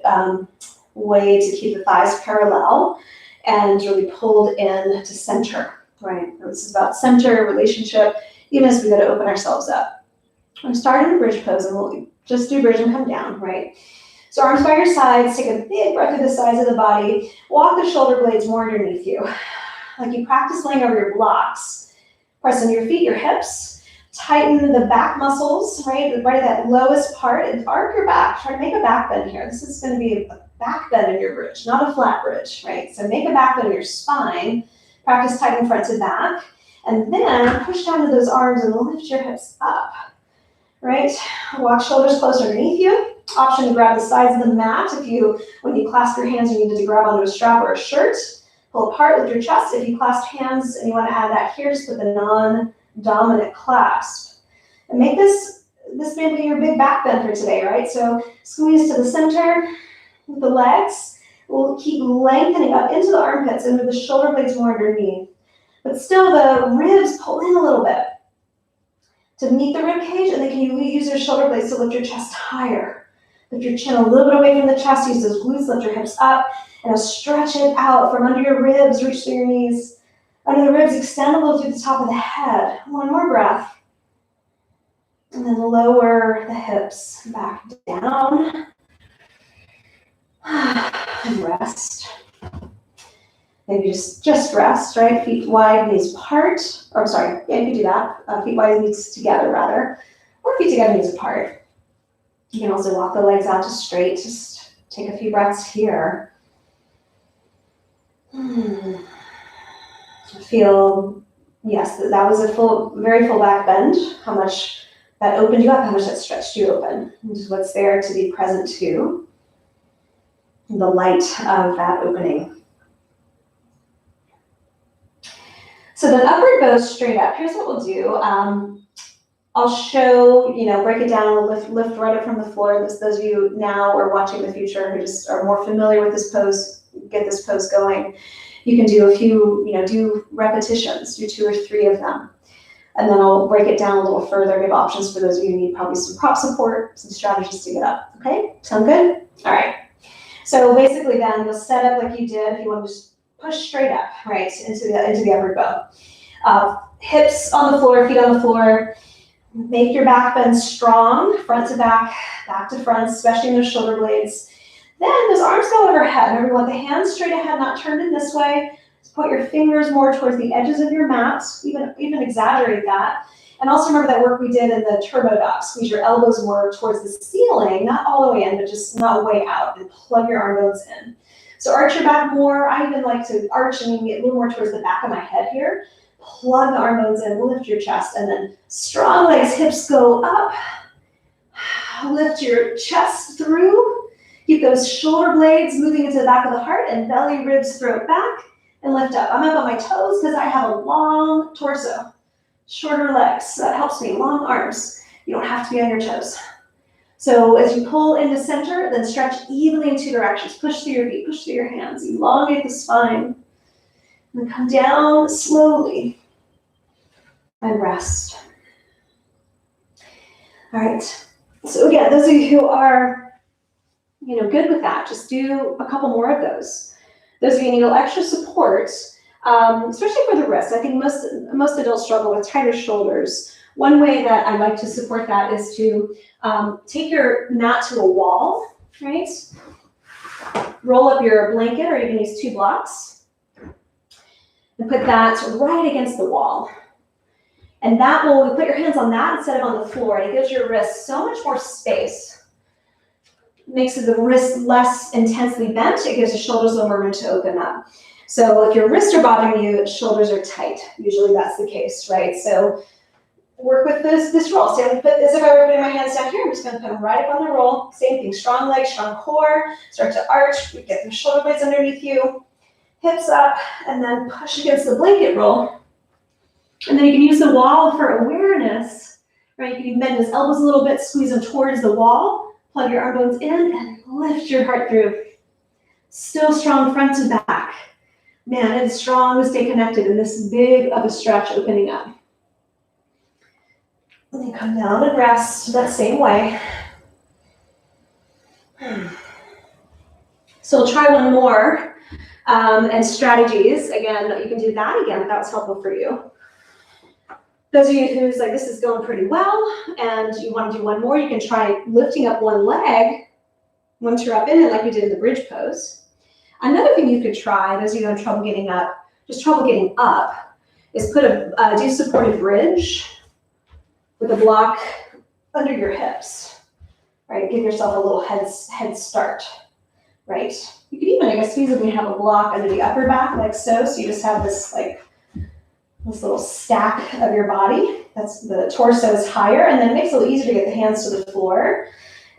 way to keep the thighs parallel and really pulled in to center, right? This is about center, relationship, even as we go to open ourselves up. I'm starting the bridge pose, and we'll just do bridge and come down, right? So arms by your sides, take a big breath through the sides of the body, walk the shoulder blades more underneath you. Like you practice laying over your blocks. Press into your feet, your hips, tighten the back muscles, right at that lowest part, and arc your back. Try to make a back bend here. This is going to be a back bend in your bridge, not a flat bridge, right? So make a back bend in your spine. Practice tightening front to back. And then push down to those arms and lift your hips up, right? Walk shoulders close underneath you. Option to grab the sides of the mat. When you clasp your hands, you need to grab onto a strap or a shirt. Pull apart, lift your chest. If you clasp hands and you want to add that here, just with a non-dominant clasp. And make this may be your big back bend for today, right? So squeeze to the center with the legs. We'll keep lengthening up into the armpits and with the shoulder blades more underneath. But still the ribs pull in a little bit to meet the rib cage, and then you use your shoulder blades to lift your chest higher. Lift your chin a little bit away from the chest, use those glutes, lift your hips up, and stretch it out from under your ribs, reach through your knees. Under the ribs, extend a little through the top of the head. One more breath. And then lower the hips back down. And rest. Maybe just rest, right? Feet wide, knees apart. Or sorry, yeah, you can do that. Feet wide, knees together rather. Or feet together, knees apart. You can also walk the legs out to straight. Just take a few breaths here. Feel, yes, that was a very full back bend. How much that opened you up, how much that stretched you open. And just what's there to be present to the light of that opening. So then upward bow straight up. Here's what we'll do. I'll show, break it down, lift right up from the floor. Those of you now or watching in the future who just are more familiar with this pose, get this pose going. You can do a few, do repetitions, do 2 or 3 of them. And then I'll break it down a little further, give options for those of you who need probably some prop support, some strategies to get up. Okay, sound good? All right. So basically then you'll set up like you did. If you want to just push straight up, right, into the upward bow. Hips on the floor, feet on the floor. Make your back bend strong, front to back to front, especially in those shoulder blades. Then those arms go overhead. Remember, you want the hands straight ahead, not turned in this way. Just point your fingers more towards the edges of your mat, even exaggerate that. And also remember that work we did in the turbo dog. Squeeze your elbows more towards the ceiling, not all the way in, but just not way out, and plug your arm bones in. So arch your back more. I even like to arch and get a little more towards the back of my head here. Plug the arm bones in, lift your chest, and then strong legs, hips go up. Lift your chest through. Keep those shoulder blades moving into the back of the heart and belly, ribs, throat back, and lift up. I'm up on my toes because I have a long torso, shorter legs. So that helps me, long arms. You don't have to be on your toes. So as you pull into center, then stretch evenly in 2 directions. Push through your feet, push through your hands, elongate the spine. And then come down slowly and rest. All right. So again, those of you who are, good with that, just do a couple more of those. Those of you who need a little extra support, especially for the wrist. I think most adults struggle with tighter shoulders. One way that I like to support that is to take your mat to a wall, right? Roll up your blanket, or you can use 2 blocks. And put that right against the wall. And that will, put your hands on that instead of on the floor. And it gives your wrist so much more space. It makes the wrist less intensely bent. It gives the shoulders a little more room to open up. So if your wrists are bothering you, shoulders are tight. Usually that's the case, right? So work with this roll. So I'm going to put this, if I were putting my hands down here, I'm just going to put them right up on the roll. Same thing, strong legs, strong core. Start to arch. We get the shoulder blades underneath you. Hips up, and then push against the blanket roll. And then you can use the wall for awareness, right? You can bend those elbows a little bit, squeeze them towards the wall, plug your arm bones in, and lift your heart through. Still strong front to back. Man, it's strong to stay connected in this big of a stretch opening up. And then come down and rest that same way. So we'll try one more. And strategies, again, you can do that again if that was helpful for you. Those of you who's like, this is going pretty well, and you want to do one more, you can try lifting up one leg once you're up in it, like we did in the bridge pose. Another thing you could try, those of you who have trouble getting up, is do supported bridge with a block under your hips, right? Give yourself a little head start, right? You could even, I guess, feasibly have a block under the upper back, like so. So you just have this little stack of your body. That's the torso is higher, and then it makes it a little easier to get the hands to the floor,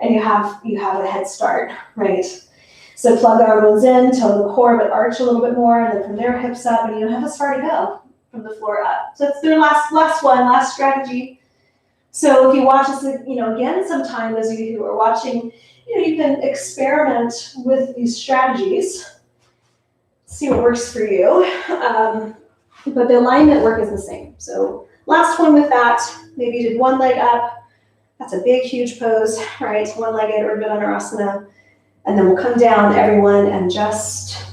and you have a head start, right? So plug the arm bones in, toe the core, but arch a little bit more, and then from there, hips up, and you have as far to go from the floor up. So it's their last strategy. So if you watch this, again sometime, those of you who are watching, you can experiment with these strategies, see what works for you. But the alignment work is the same. So last one with that, maybe you did one leg up. That's a big, huge pose, right? One-legged Urdhva Dhanurasana. And then we'll come down, everyone, and just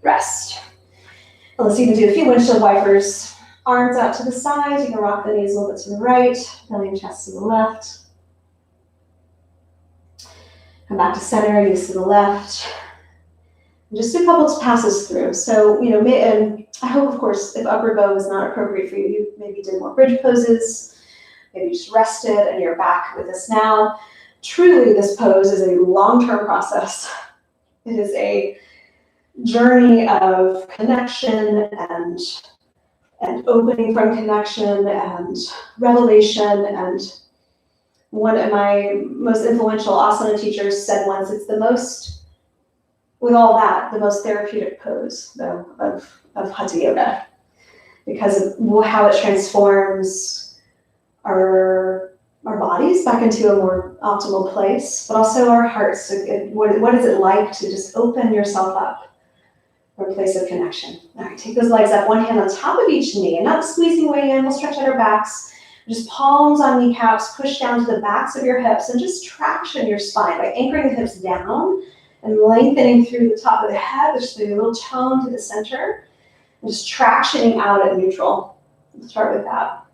rest. And let's even do a few windshield wipers. Arms out to the side. You can rock the knees a little bit to the right, belly and chest to the left. Come back to center, knees to the left. And just a couple of passes through. So, and I hope, of course, if upper bow is not appropriate for you, you maybe did more bridge poses, maybe just rested and you're back with us now. truly this pose is a long-term process. It is a journey of connection and opening from connection and revelation. And one of my most influential asana teachers said once, it's the most, with all that, the most therapeutic pose, though, of Hatha Yoga, because of how it transforms our bodies back into a more optimal place, but also our hearts. What is it like to just open yourself up for a place of connection? All right, take those legs up, one hand on top of each knee, and not squeezing way in. We'll stretch out our backs. Just palms on kneecaps, push down to the backs of your hips, and just traction your spine by anchoring the hips down and lengthening through the top of the head. There's a little tone to the center. And just tractioning out at neutral. Let's start with that.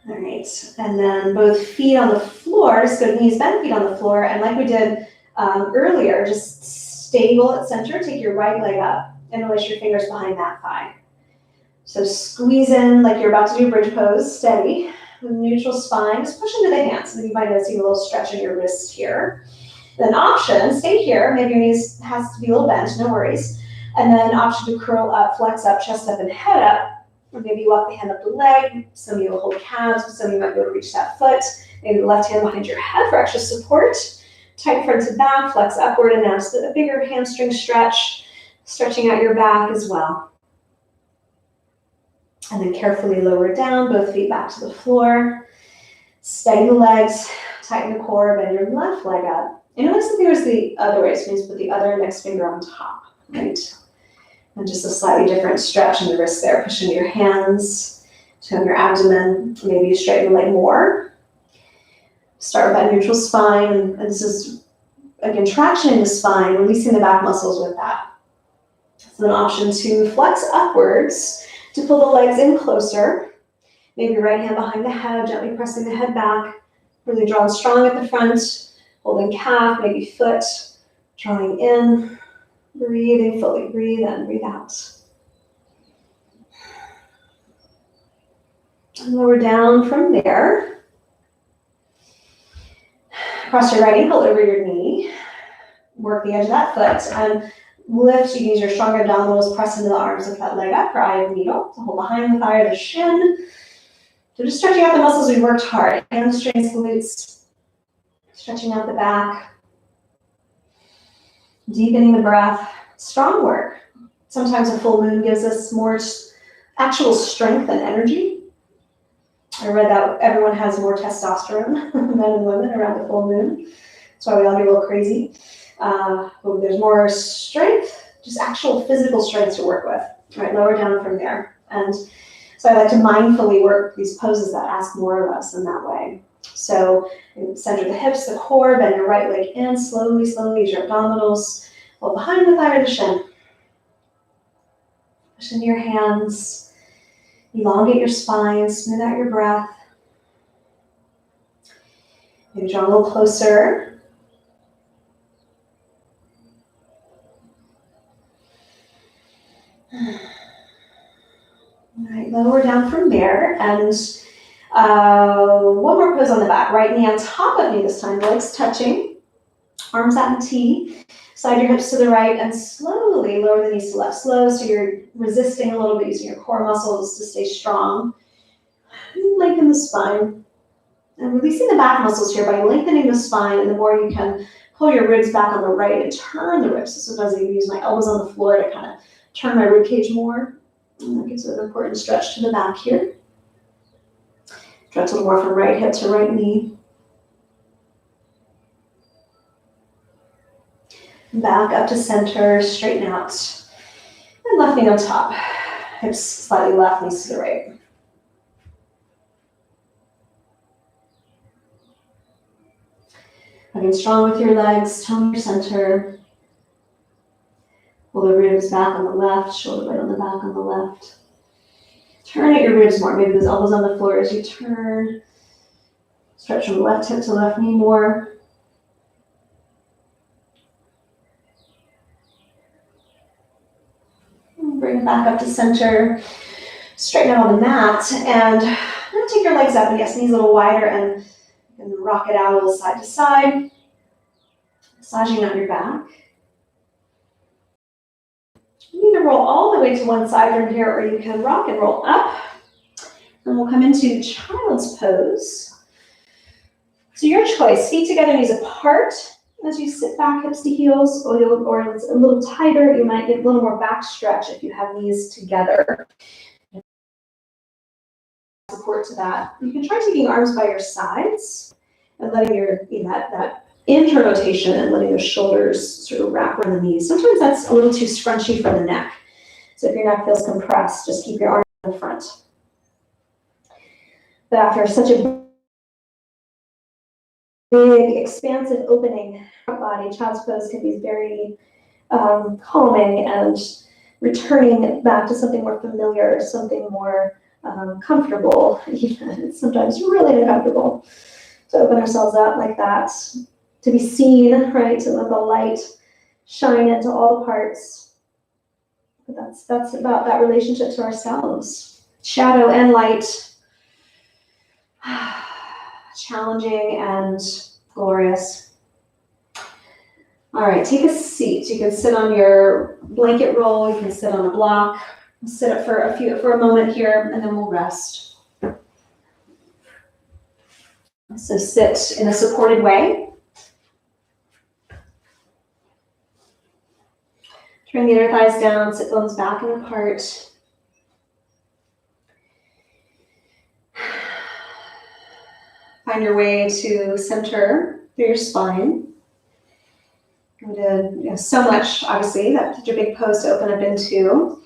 All right, and then both feet on the floor, just go knees bent, feet on the floor, and like we did earlier, just stable at center, take your right leg up and release your fingers behind that thigh. So squeeze in like you're about to do bridge pose, steady, with neutral spine, just push into the hands. So you might notice a little stretch in your wrist here. Then option, stay here, maybe your knees has to be a little bent, no worries. And then option to curl up, flex up, chest up, and head up. Or maybe you walk the hand up the leg. Some of you will hold calves, but some of you might be able to reach that foot. Maybe the left hand behind your head for extra support. Tight front to back, flex upward, and now a bigger hamstring stretch, stretching out your back as well. And then carefully lower down, both feet back to the floor. Steady the legs, tighten the core, bend your left leg up. And notice the fingers the other way, so you just put the other index finger on top, right? And just a slightly different stretch in the wrist there. Push into your hands, tone your abdomen. Maybe you straighten the leg more. Start with that neutral spine. And this is, again, traction in the spine, releasing the back muscles with that. So an option to flex upwards, to pull the legs in closer. Maybe your right hand behind the head, gently pressing the head back. Really drawing strong at the front. Holding calf, maybe foot. Drawing in. Breathing fully, breathe in, breathe out. And lower down from there. Cross your right ankle over your knee. Work the edge of that foot and lift. You can use your strong abdominals, press into the arms, lift that leg up for eye of needle. So hold behind the thigh or the shin. So just stretching out the muscles we worked hard. Hamstrings, glutes, stretching out the back. Deepening the breath, strong work. Sometimes a full moon gives us more actual strength and energy. I read that everyone has more testosterone, men and women, around the full moon. That's why we all get a little crazy. But there's more strength, just actual physical strength to work with. All right, lower down from there. And so I like to mindfully work these poses that ask more of us in that way. So center the hips, the core, bend your right leg in, slowly, use your abdominals. Hold behind the thigh or the shin. Push into your hands. Elongate your spine, smooth out your breath. Maybe draw a little closer. All right, lower down from there, and one more pose on the back. Right knee on top of knee this time, legs touching, arms out in T. Slide your hips to the right and slowly lower the knees to left. Slow, so you're resisting a little bit, using your core muscles to stay strong. Lengthen the spine. And releasing the back muscles here by lengthening the spine, and the more you can pull your ribs back on the right and turn the ribs. So sometimes I even use my elbows on the floor to kind of turn my rib cage more. And that gives it an important stretch to the back here. Stretch a little more from right hip to right knee. Back up to center, straighten out. And left knee on top. Hips slightly left, knees to the right. Getting strong with your legs, tone your center. Pull the ribs back on the left, shoulder right on the back on the left. Turn at your ribs more. Maybe those elbows on the floor as you turn. Stretch from left hip to left knee more. And bring it back up to center. Straighten out on the mat. And kind of take your legs up, and yes, knees a little wider, and rock it out a little side to side, massaging on your back. You can roll all the way to one side from here, or you can rock and roll up. And we'll come into child's pose. So your choice, feet together, knees apart. As you sit back, hips to heels, or it's a little tighter, you might get a little more back stretch if you have knees together. Support to that. You can try taking arms by your sides and letting that internal rotation and letting your shoulders sort of wrap around the knees. Sometimes that's a little too scrunchy for the neck. So if your neck feels compressed, just keep your arms in the front. But after such a big, expansive opening body, child's pose can be very calming and returning back to something more familiar, something more comfortable. It's sometimes really uncomfortable to open ourselves up like that, to be seen, right? To let the light shine into all the parts. But that's about that relationship to ourselves. Shadow and light, challenging and glorious. All right, take a seat. You can sit on your blanket roll. You can sit on a block. Sit up for a moment here, and then we'll rest. So sit in a supported way. Turn the inner thighs down, sit bones back and apart. Find your way to center through your spine. We did so much, obviously, that's such a big pose to open up into.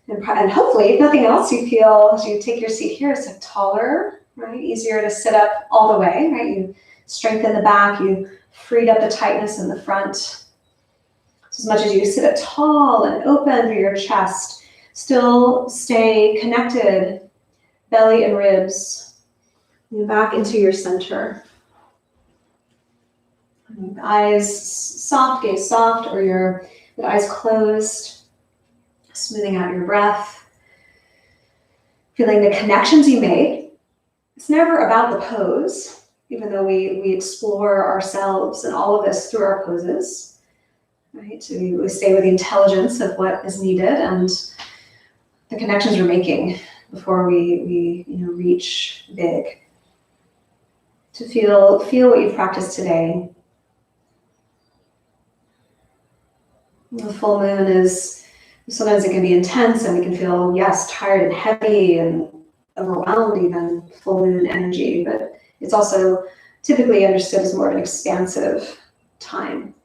And hopefully, if nothing else, you feel as you take your seat here, it's taller, right? Easier to sit up all the way, right? You strengthen the back, you freed up the tightness in the front. So as much as you sit up tall and open through your chest, still stay connected, belly and ribs, and back into your center. Eyes soft, gaze soft, or your eyes closed. Smoothing out your breath, feeling the connections you made. It's never about the pose, even though we explore ourselves and all of this through our poses, right? So we stay with the intelligence of what is needed and the connections we're making before we reach big. To feel what you've practiced today. The full moon is, sometimes it can be intense and we can feel, yes, tired and heavy and overwhelmed even, full moon energy, but it's also typically understood as more of an expansive time.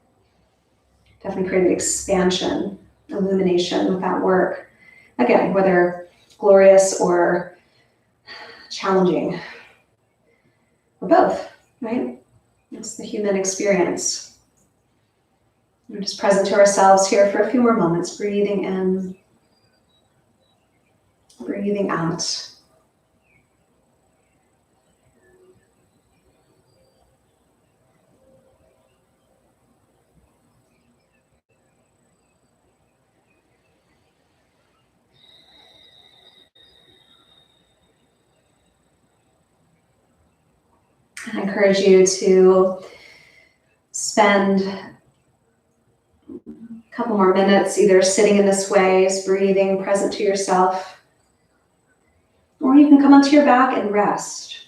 Definitely created expansion, illumination with that work. Again, whether glorious or challenging, or both, right? It's the human experience. We're just present to ourselves here for a few more moments, breathing in, breathing out. I encourage you to spend a couple more minutes either sitting in this way, as breathing, present to yourself, or you can come onto your back and rest.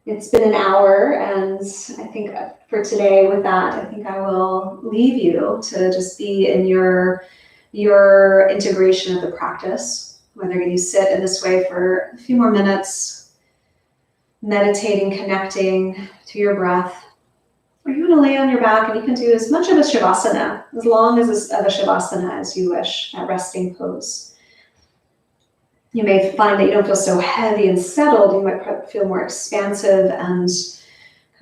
It's been an hour, and I think for today with that, I think I will leave you to just be in your integration of the practice, whether you sit in this way for a few more minutes, meditating, connecting to your breath, or you want to lay on your back and you can do as much of a shavasana, as long as of a shavasana as you wish, that resting pose. You may find that you don't feel so heavy and settled. You might feel more expansive and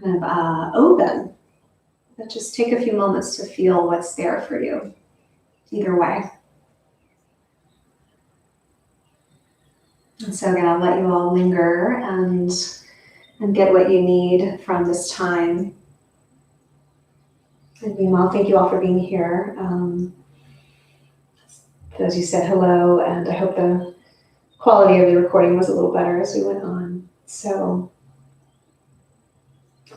kind of open. But just take a few moments to feel what's there for you, either way. And so again, I'll let you all linger and get what you need from this time. And meanwhile, thank you all for being here. Those who said hello, and I hope the quality of the recording was a little better as we went on. So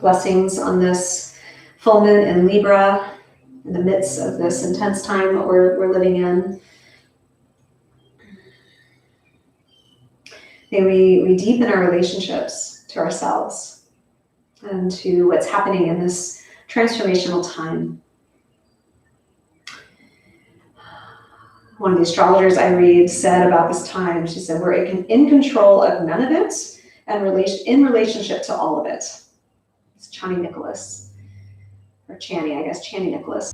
blessings on this full moon in Libra in the midst of this intense time that we're living in. May we deepen our relationships to ourselves and to what's happening in this transformational time. One of the astrologers I read said about this time, she said, we're in control of none of it and in relationship to all of it. It's Chani Nicholas, or Chani, I guess, Chani Nicholas.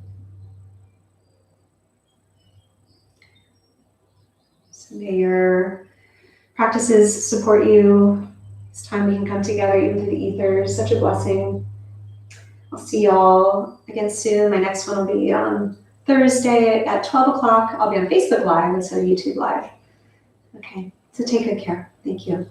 So may your practices support you. It's time we can come together even through the ether. Such a blessing. I'll see y'all again soon. My next one will be on Thursday at 12 o'clock. I'll be on Facebook Live instead of YouTube Live. Okay, so take good care. Thank you.